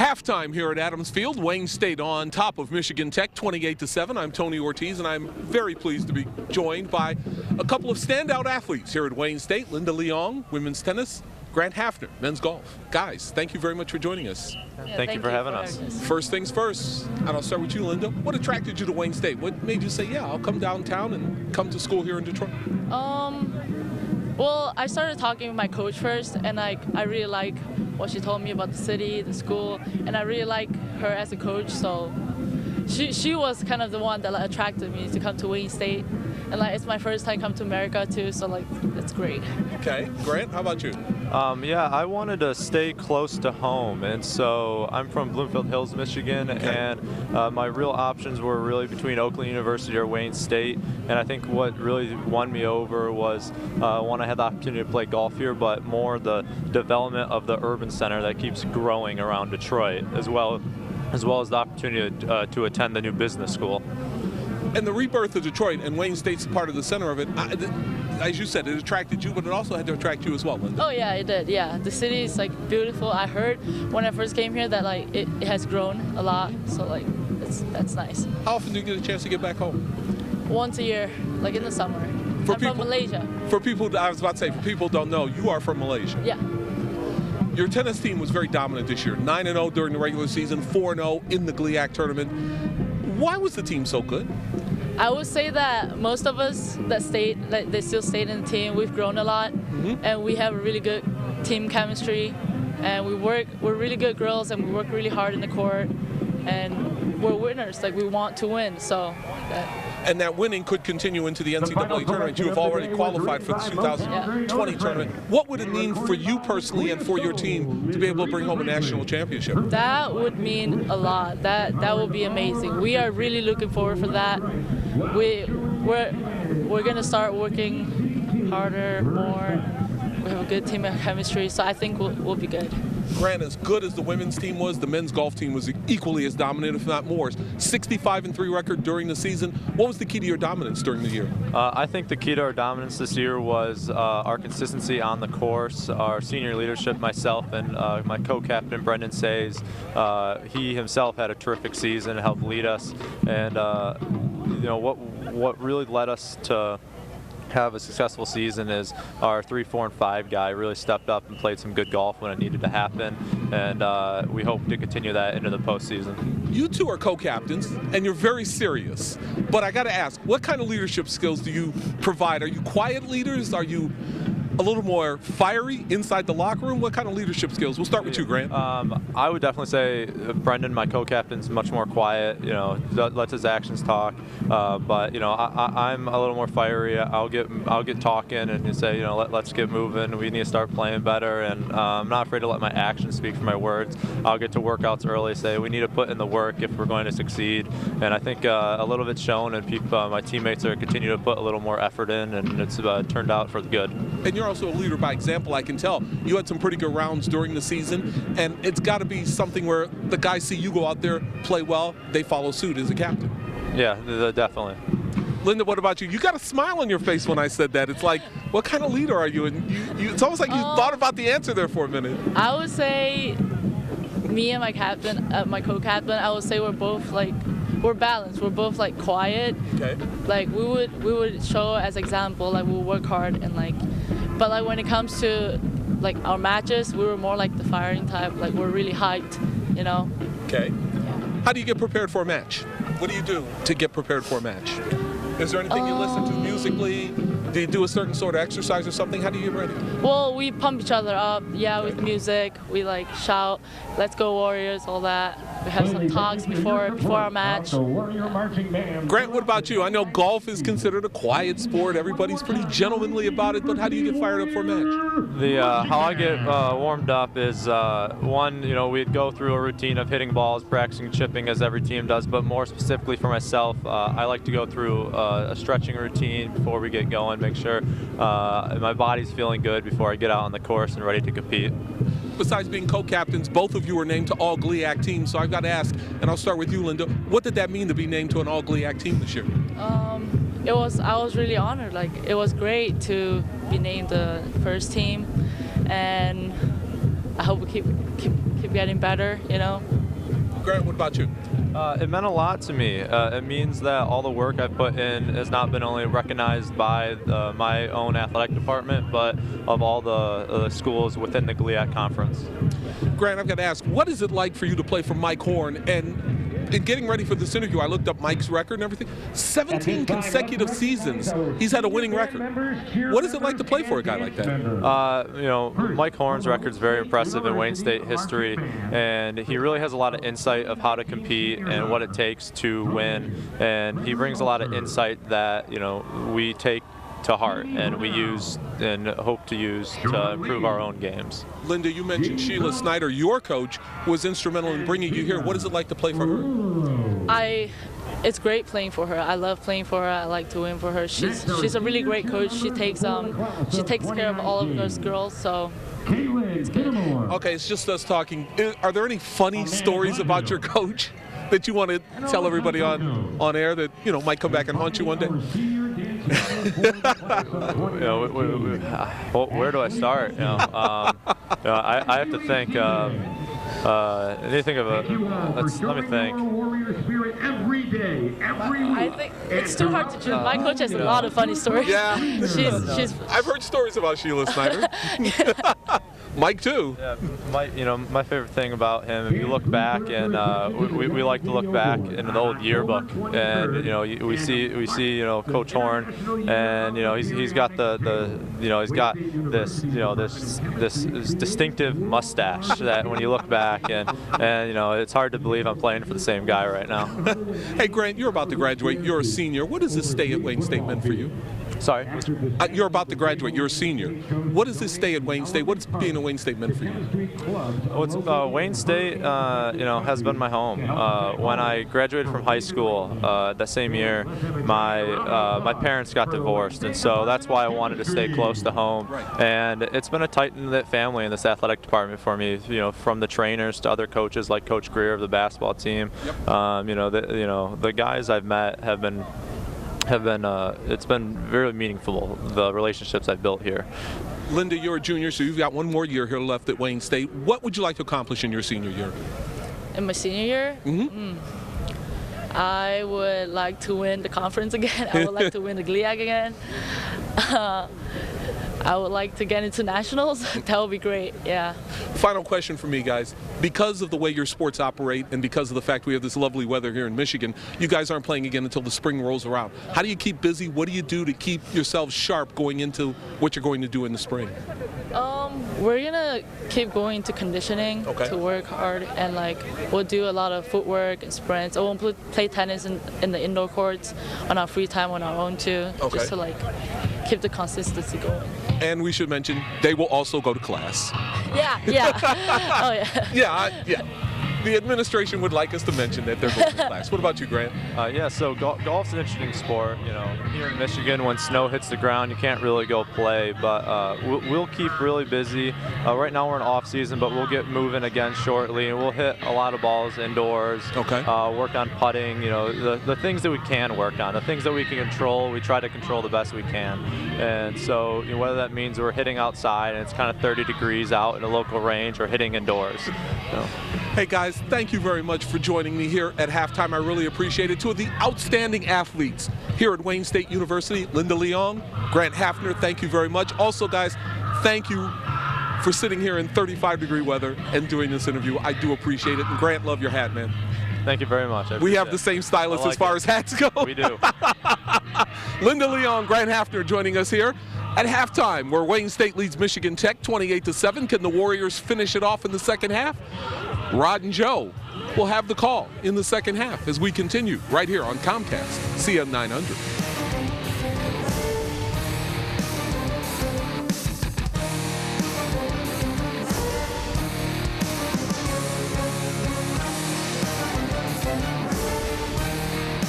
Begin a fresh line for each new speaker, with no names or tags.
Halftime here at Adams Field. Wayne State on top of Michigan Tech, 28-7. I'm Tony Ortiz, and I'm very pleased to be joined by a couple of standout athletes here at Wayne State. Linda Liong, women's tennis. Grant Haefner, men's golf. Guys, thank you very much for joining us.
Yeah, thank you for having us.
First things first, and I'll start with you, Linda. What attracted you to Wayne State? What made you say, yeah, I'll come downtown and come to school here in Detroit?
Well, I started talking with my coach first, and I really like what she told me about the city, the school, and I really like her as a coach. So she was kind of the one that attracted me to come to Wayne State, and it's my first time come to America too. So that's great.
Okay, Grant, how about you?
Yeah, I wanted to stay close to home, and so I'm from Bloomfield Hills, Michigan, and my real options were really between Oakland University or Wayne State, and I think what really won me over was one, I had the opportunity to play golf here, but more the development of the urban center that keeps growing around Detroit, as well as the opportunity to attend the new business school.
And the rebirth of Detroit, and Wayne State's part of the center of it, as you said, it attracted you, but it also had to attract you as well, Linda.
Oh yeah, it did. Yeah, the city is beautiful. I heard when I first came here that it has grown a lot, so that's nice.
How often do you get a chance to get back home?
Once a year, in the summer. I'm from Malaysia.
For people, I was about to say, for people who don't know, you are from Malaysia.
Yeah.
Your tennis team was very dominant this year. 9-0 during the regular season, 4-0 in the GLIAC tournament. Why was the team so good?
I would say that most of us that stayed, they still stayed in the team. We've grown a lot, and we have a really good team chemistry, and we're really good girls, and we work really hard in the court, and we're winners. We want to win, so.
And that winning could continue into the NCAA tournament. You have already qualified for the 2020 tournament. What would it mean for you personally and for your team to be able to bring home a national championship?
That would mean a lot. That would be amazing. We are really looking forward for that. We're going to start working harder, more. We have a good team of chemistry, so I think we'll be good.
Grant, as good as the women's team was, the men's golf team was equally as dominant, if not more. 65-3 record during the season. What was the key to your dominance during the year?
I think the key to our dominance this year was our consistency on the course, our senior leadership, myself and my co-captain Brendan Says. He himself had a terrific season, helped lead us, and what really led us to have a successful season is our 3, 4, and 5 guy really stepped up and played some good golf when it needed to happen, and we hope to continue that into the postseason.
You two are co-captains, and you're very serious. But I got to ask, what kind of leadership skills do you provide? Are you quiet leaders? Are you a little more fiery inside the locker room? What kind of leadership skills? We'll start with you, Grant.
I would definitely say Brendan, my co-captain, is much more quiet. Lets his actions talk. But I'm a little more fiery. I'll get talking and say, let's get moving. We need to start playing better. And I'm not afraid to let my actions speak for my words. I'll get to workouts early. Say we need to put in the work if we're going to succeed. And I think a little bit's shown, and my teammates are continuing to put a little more effort in, and it's turned out for the good.
And you're also a leader by example, I can tell. You had some pretty good rounds during the season, and it's got to be something where the guys see you go out there, play well, they follow suit as a captain.
Yeah, definitely.
Linda, what about you? You got a smile on your face when I said that. It's like, what kind of leader are you? And it's almost like you thought about the answer there for a minute.
I would say me and my captain, my co-captain, I would say we're both we're balanced. We're both quiet.
Okay.
We would show as example, we'll work hard and but when it comes to our matches, we were more the firing type. We're really hyped,
Okay.
Yeah.
How do you get prepared for a match? What do you do to get prepared for a match? Is there anything you listen to musically? Do you do a certain sort of exercise or something? How do you get ready?
Well, we pump each other up, with music. We shout, "Let's go Warriors," all that. We have some talks before our match.
Grant, what about you? I know golf is considered a quiet sport. Everybody's pretty gentlemanly about it, but how do you get fired up for a match?
How I get warmed up is one, we'd go through a routine of hitting balls, practicing chipping as every team does, but more specifically for myself, I like to go through a stretching routine before we get going, make sure my body's feeling good before I get out on the course and ready to compete.
Besides being co-captains, both of you were named to all GLIAC teams, so I've got to ask, and I'll start with you, Linda, what did that mean to be named to an all GLIAC team this year?
I was really honored. It was great to be named the first team, and I hope we keep keep getting better, you know.
Grant, what about you?
It meant a lot to me. It means that all the work I've put in has not been only recognized by my own athletic department, but of all the schools within the GLIAC conference.
Grant, I've got to ask, what is it like for you to play for Mike Horn? And in getting ready for this interview, I looked up Mike's record and everything. 17 consecutive seasons, he's had a winning record. What is it like to play for a guy like that?
You know, Mike Horn's record is very impressive in Wayne State history, and he really has a lot of insight of how to compete and what it takes to win. And he brings a lot of insight that, you know, we take to heart and we use and hope to use to improve our own games.
Linda, you mentioned Sheila Snyder, your coach, was instrumental in bringing you here. What is it like to play for her?
It's great playing for her. I love playing for her. I like to win for her. She's a really great coach. She takes care of all of those girls, so it's good.
Okay, it's just us talking. Are there any funny stories about your coach that you want to tell everybody on air that, you know, might come back and haunt you one day?
You know, where do I start? You know, I have to think. Anything of a? Let me think.
I think it's too hard to choose. My coach has a lot of funny stories.
Yeah,
she's.
I've heard stories about Sheila Snyder. Mike too.
Yeah, my favorite thing about him, if you look back, and we like to look back in the old yearbook, and you know we see you know Coach Horn, and you know he's got he's got this distinctive mustache that when you look back, and you know it's hard to believe I'm playing for the same guy right now.
Hey Grant, you're about to graduate. You're a senior. What does this stay at Wayne State meant for you?
Sorry?
You're about to graduate. You're a senior. What does this stay at Wayne State? What's being at Wayne State meant for you?
Wayne State, you know, has been my home. When I graduated from high school that same year, my parents got divorced, and so that's why I wanted to stay close to home. And it's been a tight-knit family in this athletic department for me. You know, from the trainers to other coaches like Coach Greer of the basketball team. You know, the guys I've met have been it's been very meaningful, the relationships I've built here.
Linda, you're a junior, so you've got one more year here left at Wayne State. What would you like to accomplish in your senior year?
In my senior year?
Mm-hmm.
I would like to win the conference again. I would like to win the GLIAC again. I would like to get into nationals. That would be great, yeah.
Final question for me, guys. Because of the way your sports operate and because of the fact we have this lovely weather here in Michigan, you guys aren't playing again until the spring rolls around. How do you keep busy? What do you do to keep yourselves sharp going into what you're going to do in the spring?
We're gonna keep going to conditioning to work hard, and like we'll do a lot of footwork and sprints. I won't play tennis in the indoor courts on our free time on our own too, just to like keep the consistency going.
And we should mention they will also go to class.
Yeah. Oh yeah.
Yeah. The administration would like us to mention that they're going to class. What about you, Grant?
Yeah, so golf's an interesting sport. You know, here in Michigan, when snow hits the ground, you can't really go play, but we'll keep really busy. Right now we're in off season, but we'll get moving again shortly, and we'll hit a lot of balls indoors. Work on putting. You know, the things that we can work on, the things that we can control, we try to control the best we can. And so, you know, whether that means we're hitting outside and it's kind of 30 degrees out in a local range, or hitting indoors.
Hey guys, thank you very much for joining me here at halftime. I really appreciate it. Two of the outstanding athletes here at Wayne State University, Linda Liong, Grant Haefner, thank you very much. Also guys, thank you for sitting here in 35-degree weather and doing this interview. I do appreciate it. And Grant, love your hat, man.
Thank you very much.
We have the same stylist as far as hats go.
We do.
Linda Liong, Grant Haefner joining us here at halftime, where Wayne State leads Michigan Tech 28-7. Can the Warriors finish it off in the second half? Rod and Joe will have the call in the second half as we continue right here on Comcast CN 900.